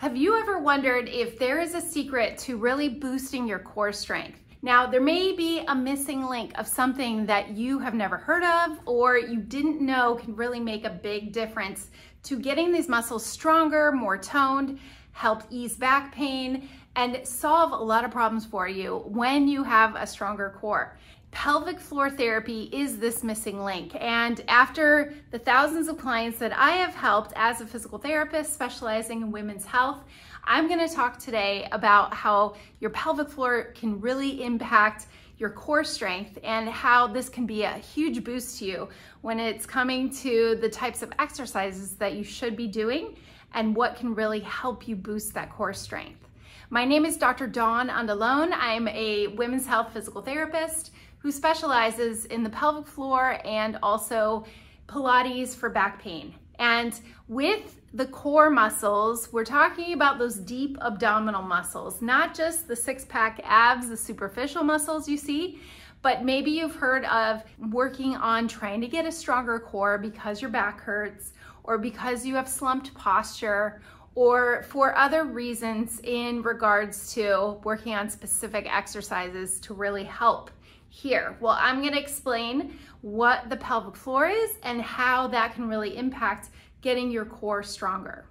Have you ever wondered if there is a secret to really boosting your core strength? Now, there may be a missing link of something that you have never heard of or you didn't know can really make a big difference to getting these muscles stronger, more toned, help ease back pain, and solve a lot of problems for you when you have a stronger core. Pelvic floor therapy is this missing link. And after the thousands of clients that I have helped as a physical therapist specializing in women's health, I'm gonna talk today about how your pelvic floor can really impact your core strength and how this can be a huge boost to you when it's coming to the types of exercises that you should be doing and what can really help you boost that core strength. My name is Dr. Dawn Andalone. I'm a women's health physical therapist who specializes in the pelvic floor and also Pilates for back pain. And with the core muscles, we're talking about those deep abdominal muscles, not just the six-pack abs, the superficial muscles you see, but maybe you've heard of working on trying to get a stronger core because your back hurts or because you have slumped posture or for other reasons in regards to working on specific exercises to really help here. Well, I'm going to explain what the pelvic floor is and how that can really impact getting your core stronger.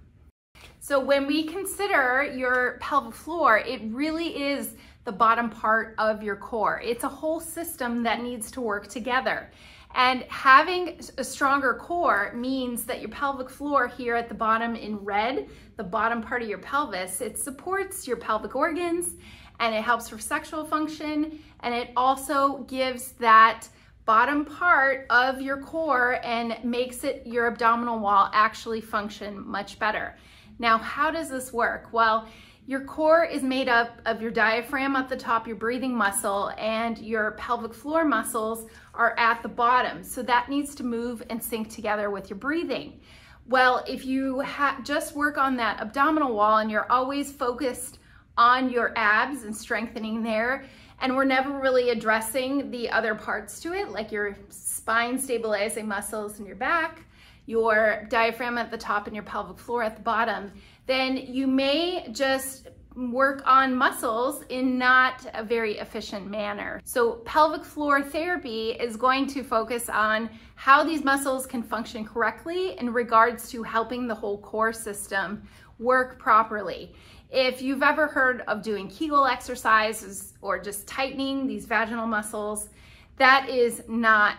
So when we consider your pelvic floor, it really is the bottom part of your core. It's a whole system that needs to work together. And having a stronger core means that your pelvic floor here at the bottom in red, the bottom part of your pelvis, it supports your pelvic organs and it helps for sexual function, and it also gives that bottom part of your core and makes it your abdominal wall actually function much better. Now, how does this work? Well, your core is made up of your diaphragm at the top, your breathing muscle, and your pelvic floor muscles are at the bottom. So that needs to move and sync together with your breathing. Well, if you just work on that abdominal wall and you're always focused on your abs and strengthening there, and we're never really addressing the other parts to it, like your spine stabilizing muscles in your back, your diaphragm at the top, and your pelvic floor at the bottom, then you may just work on muscles in not a very efficient manner. So pelvic floor therapy is going to focus on how these muscles can function correctly in regards to helping the whole core system work properly. If you've ever heard of doing Kegel exercises or just tightening these vaginal muscles, that is not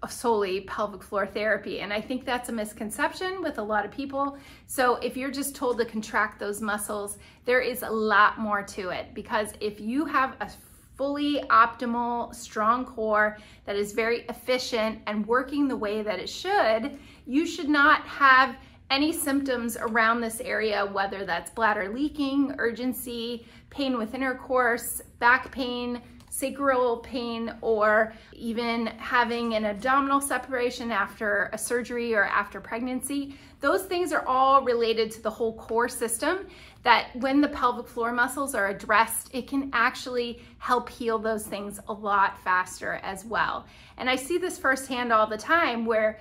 solely pelvic floor therapy. And I think that's a misconception with a lot of people. So if you're just told to contract those muscles, there is a lot more to it, because if you have a fully optimal, strong core that is very efficient and working the way that it should, you should not have any symptoms around this area, whether that's bladder leaking, urgency, pain with intercourse, back pain, sacral pain, or even having an abdominal separation after a surgery or after pregnancy. Those things are all related to the whole core system, that when the pelvic floor muscles are addressed, it can actually help heal those things a lot faster as well. And I see this firsthand all the time where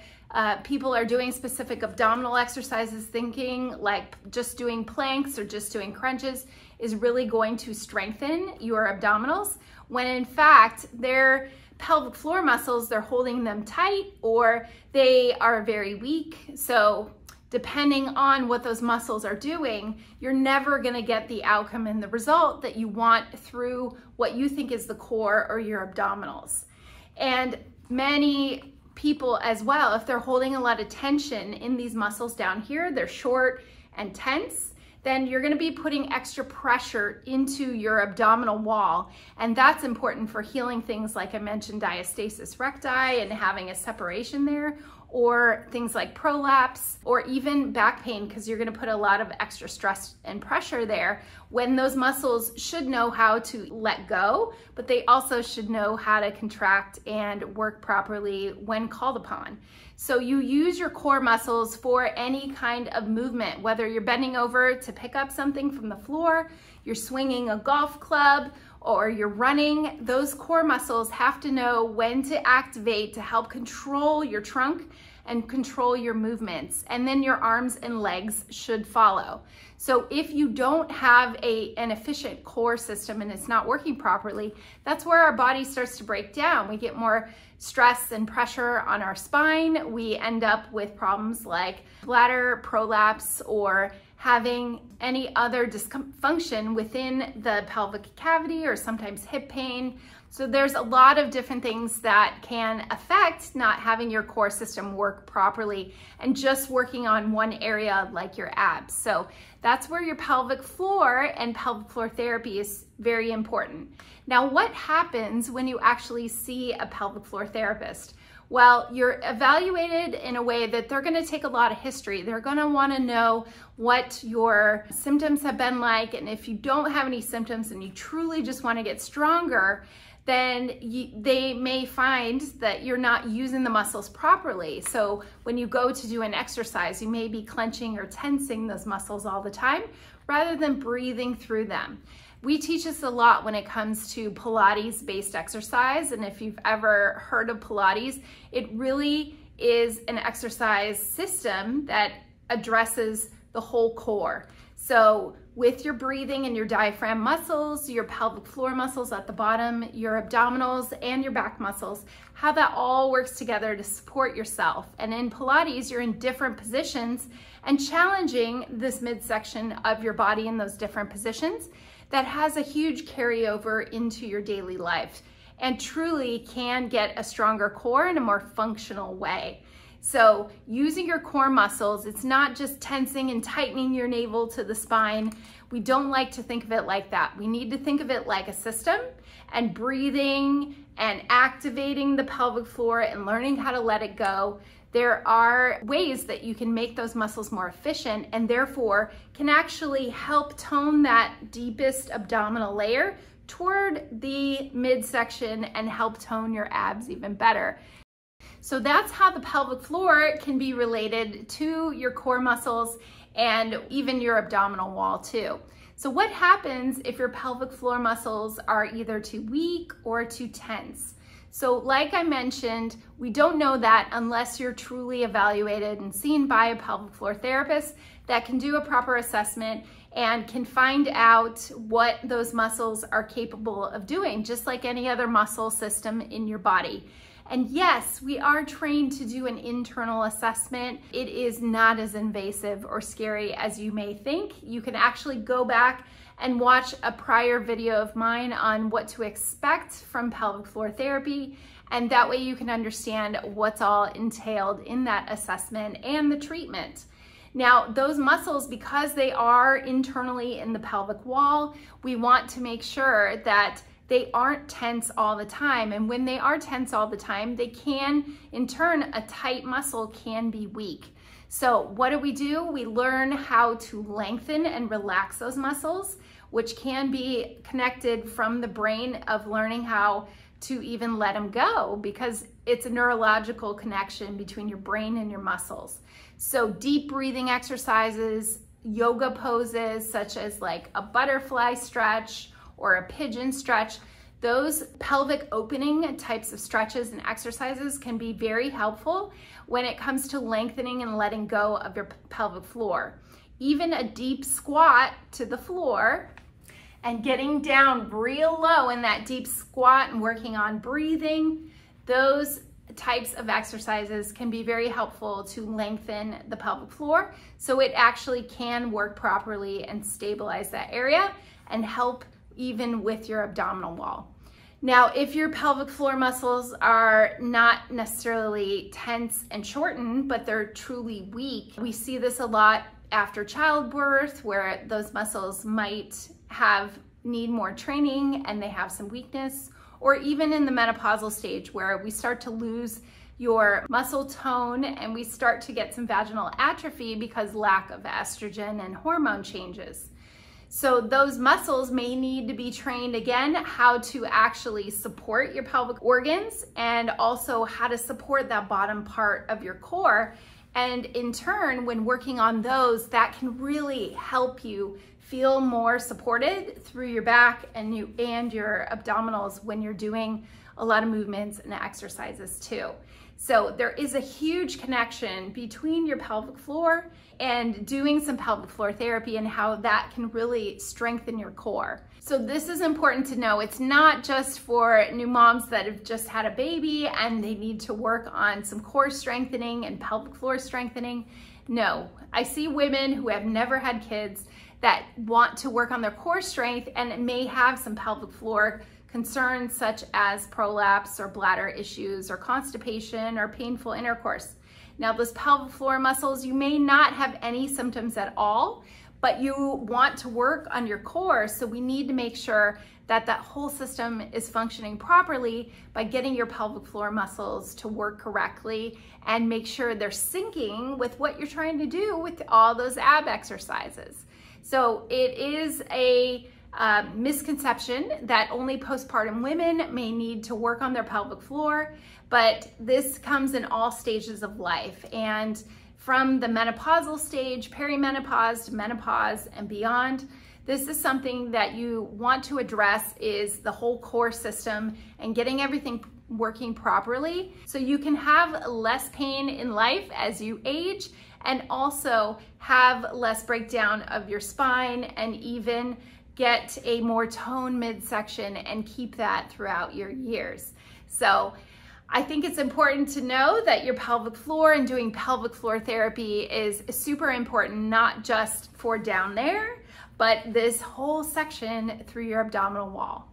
people are doing specific abdominal exercises thinking like just doing planks or just doing crunches is really going to strengthen your abdominals, when in fact their pelvic floor muscles, they're holding them tight or they are very weak. So depending on what those muscles are doing, you're never gonna get the outcome and the result that you want through what you think is the core or your abdominals. And many people as well, if they're holding a lot of tension in these muscles down here, they're short and tense, then you're gonna be putting extra pressure into your abdominal wall. And that's important for healing things like I mentioned, diastasis recti and having a separation there, or things like prolapse, or even back pain, because you're gonna put a lot of extra stress and pressure there when those muscles should know how to let go, but they also should know how to contract and work properly when called upon. So you use your core muscles for any kind of movement, whether you're bending over to pick up something from the floor, you're swinging a golf club, or you're running, those core muscles have to know when to activate to help control your trunk and control your movements. And then your arms and legs should follow. So if you don't have an efficient core system and it's not working properly, that's where our body starts to break down. We get more stress and pressure on our spine. We end up with problems like bladder prolapse or having any other dysfunction within the pelvic cavity, or sometimes hip pain. So there's a lot of different things that can affect not having your core system work properly and just working on one area like your abs. So that's where your pelvic floor and pelvic floor therapy is very important. Now, what happens when you actually see a pelvic floor therapist? Well, you're evaluated in a way that they're gonna take a lot of history. They're gonna wanna know what your symptoms have been like, and if you don't have any symptoms and you truly just wanna get stronger, then they may find that you're not using the muscles properly. So when you go to do an exercise, you may be clenching or tensing those muscles all the time rather than breathing through them. We teach this a lot when it comes to Pilates-based exercise, and if you've ever heard of Pilates, it really is an exercise system that addresses the whole core. So with your breathing and your diaphragm muscles, your pelvic floor muscles at the bottom, your abdominals and your back muscles, how that all works together to support yourself. And in Pilates, you're in different positions and challenging this midsection of your body in those different positions. That has a huge carryover into your daily life and truly can get a stronger core in a more functional way. So using your core muscles, it's not just tensing and tightening your navel to the spine. We don't like to think of it like that. We need to think of it like a system, and breathing and activating the pelvic floor and learning how to let it go. There are ways that you can make those muscles more efficient and therefore can actually help tone that deepest abdominal layer toward the midsection and help tone your abs even better. So that's how the pelvic floor can be related to your core muscles and even your abdominal wall too. So what happens if your pelvic floor muscles are either too weak or too tense? So like I mentioned, we don't know that unless you're truly evaluated and seen by a pelvic floor therapist that can do a proper assessment and can find out what those muscles are capable of doing, just like any other muscle system in your body. And yes, we are trained to do an internal assessment. It is not as invasive or scary as you may think. You can actually go back and watch a prior video of mine on what to expect from pelvic floor therapy, and that way you can understand what's all entailed in that assessment and the treatment. Now, those muscles, because they are internally in the pelvic wall, we want to make sure that they aren't tense all the time. And when they are tense all the time, they can, in turn, a tight muscle can be weak. So what do? We learn how to lengthen and relax those muscles, which can be connected from the brain of learning how to even let them go, because it's a neurological connection between your brain and your muscles. So deep breathing exercises, yoga poses such as like a butterfly stretch or a pigeon stretch, those pelvic opening types of stretches and exercises can be very helpful when it comes to lengthening and letting go of your pelvic floor. Even a deep squat to the floor and getting down real low in that deep squat and working on breathing, those types of exercises can be very helpful to lengthen the pelvic floor so it actually can work properly and stabilize that area and help even with your abdominal wall. Now, if your pelvic floor muscles are not necessarily tense and shortened, but they're truly weak, we see this a lot after childbirth where those muscles might need more training and they have some weakness, or even in the menopausal stage where we start to lose your muscle tone and we start to get some vaginal atrophy because lack of estrogen and hormone changes. So those muscles may need to be trained again how to actually support your pelvic organs and also how to support that bottom part of your core And in turn, when working on those, that can really help you feel more supported through your back and your abdominals when you're doing a lot of movements and exercises too. So there is a huge connection between your pelvic floor and doing some pelvic floor therapy and how that can really strengthen your core. So this is important to know. It's not just for new moms that have just had a baby and they need to work on some core strengthening and pelvic floor strengthening. No, I see women who have never had kids that want to work on their core strength and may have some pelvic floor concerns such as prolapse or bladder issues or constipation or painful intercourse. Now, those pelvic floor muscles, you may not have any symptoms at all, but you want to work on your core, so we need to make sure that that whole system is functioning properly by getting your pelvic floor muscles to work correctly and make sure they're syncing with what you're trying to do with all those ab exercises. So it is a misconception that only postpartum women may need to work on their pelvic floor, but this comes in all stages of life. And from the menopausal stage, perimenopause to menopause and beyond, this is something that you want to address, is the whole core system and getting everything working properly so you can have less pain in life as you age and also have less breakdown of your spine and even get a more toned midsection and keep that throughout your years. So I think it's important to know that your pelvic floor and doing pelvic floor therapy is super important, not just for down there, but this whole section through your abdominal wall.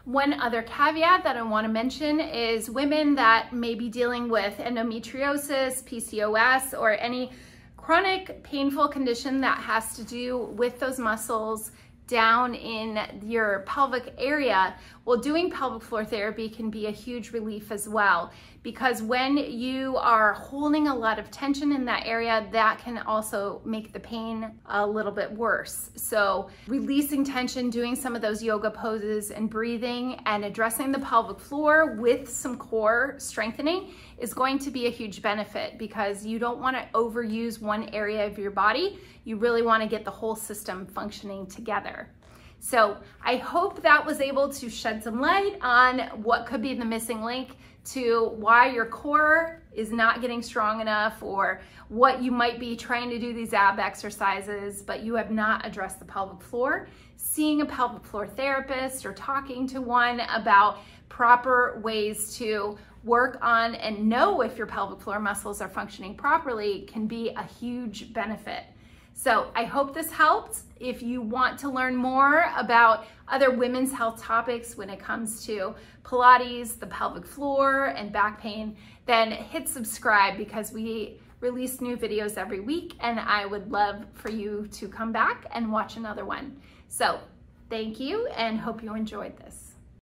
One other caveat that I want to mention is women that may be dealing with endometriosis, PCOS, or any chronic painful condition that has to do with those muscles down in your pelvic area. Well, doing pelvic floor therapy can be a huge relief as well, because when you are holding a lot of tension in that area, that can also make the pain a little bit worse. So releasing tension, doing some of those yoga poses and breathing and addressing the pelvic floor with some core strengthening is going to be a huge benefit, because you don't want to overuse one area of your body. You really want to get the whole system functioning together. So I hope that was able to shed some light on what could be the missing link to why your core is not getting strong enough, or what you might be trying to do these ab exercises, but you have not addressed the pelvic floor. Seeing a pelvic floor therapist or talking to one about proper ways to work on and know if your pelvic floor muscles are functioning properly can be a huge benefit. So I hope this helped. If you want to learn more about other women's health topics when it comes to Pilates, the pelvic floor, and back pain, then hit subscribe, because we release new videos every week and I would love for you to come back and watch another one. So thank you and hope you enjoyed this.